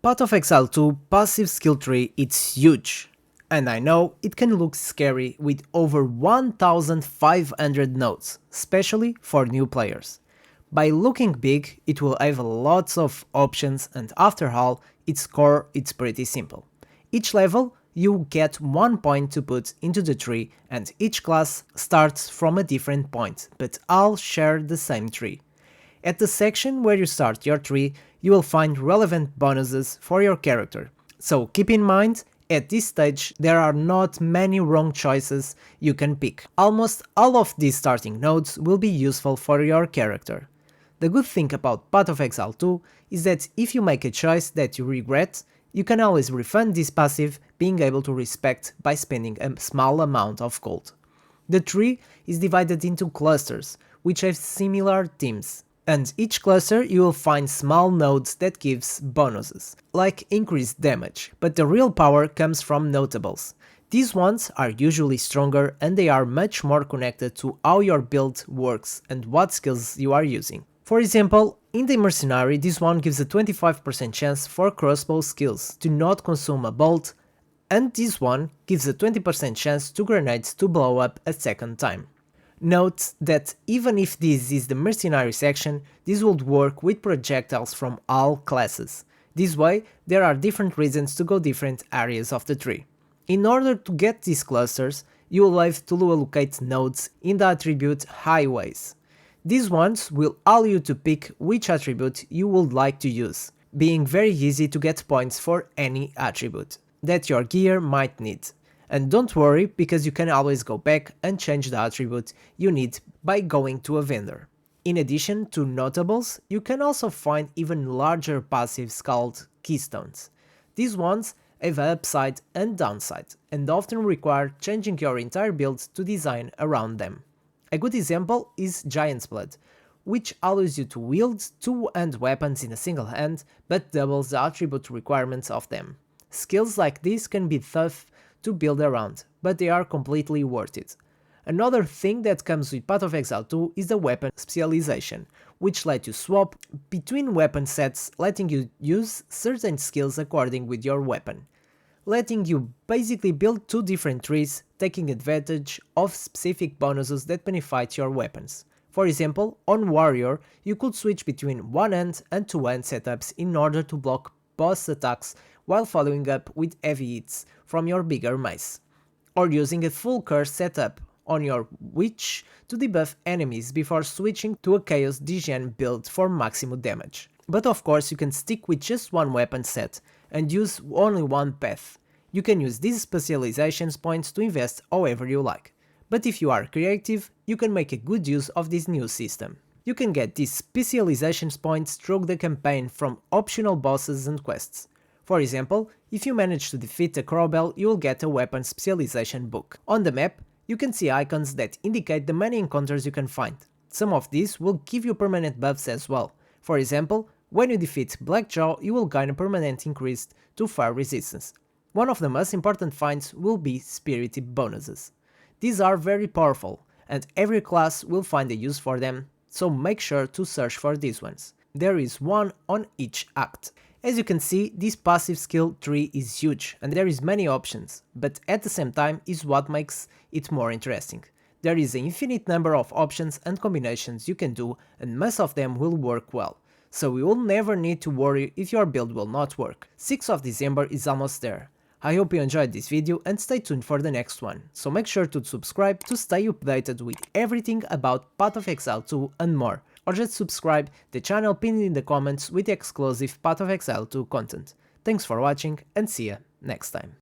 Path of Exile 2 passive skill tree it's huge. And I know it can look scary with over 1500 nodes, especially for new players. By looking big, it will have lots of options and after all, its core it's pretty simple. Each level you get 1 point to put into the tree and each class starts from a different point, but all share the same tree. At the section where you start your tree, you will find relevant bonuses for your character. So keep in mind, at this stage there are not many wrong choices you can pick. Almost all of these starting nodes will be useful for your character. The good thing about Path of Exile 2 is that if you make a choice that you regret, you can always refund this passive being able to respect by spending a small amount of gold. The tree is divided into clusters, which have similar themes. And each cluster you will find small nodes that gives bonuses, like increased damage, but the real power comes from notables. These ones are usually stronger and they are much more connected to how your build works and what skills you are using. For example, in the mercenary this one gives a 25% chance for crossbow skills to not consume a bolt, and this one gives a 20% chance to grenades to blow up a second time. Note that even if this is the mercenary section, this would work with projectiles from all classes. This way, there are different reasons to go different areas of the tree. In order to get these clusters, you will have to allocate nodes in the attribute highways. These ones will allow you to pick which attribute you would like to use, being very easy to get points for any attribute that your gear might need. And don't worry, because you can always go back and change the attribute you need by going to a vendor. In addition to notables, you can also find even larger passives called keystones. These ones have an upside and downside, and often require changing your entire build to design around them. A good example is Giant's Blood, which allows you to wield two-hand weapons in a single hand, but doubles the attribute requirements of them. Skills like this can be tough to build around, but they are completely worth it. Another thing that comes with Path of Exile 2 is the weapon specialization, which lets you swap between weapon sets, letting you use certain skills according with your weapon, letting you basically build two different trees, taking advantage of specific bonuses that benefit your weapons. For example, on Warrior, you could switch between one-hand and two-hand setups in order to block boss attacks while following up with heavy hits from your bigger mace, or using a full curse setup on your witch to debuff enemies before switching to a chaos degen build for maximum damage. But of course you can stick with just one weapon set and use only one path. You can use these specializations points to invest however you like, but if you are creative, you can make a good use of this new system. You can get these specializations points through the campaign from optional bosses and quests. For example, if you manage to defeat a Crowbell, you will get a weapon specialization book. On the map, you can see icons that indicate the many encounters you can find. Some of these will give you permanent buffs as well. For example, when you defeat Blackjaw, you will gain a permanent increase to fire resistance. One of the most important finds will be spirit bonuses. These are very powerful, and every class will find a use for them, so make sure to search for these ones. There is one on each act. As you can see, this passive skill tree is huge and there is many options, but at the same time is what makes it more interesting. There is an infinite number of options and combinations you can do, and most of them will work well, so you will never need to worry if your build will not work. 6th of December is almost there. I hope you enjoyed this video and stay tuned for the next one, so make sure to subscribe to stay updated with everything about Path of Exile 2 and more, or just subscribe the channel pinned in the comments with exclusive Path of Exile 2 content. Thanks for watching and see ya next time.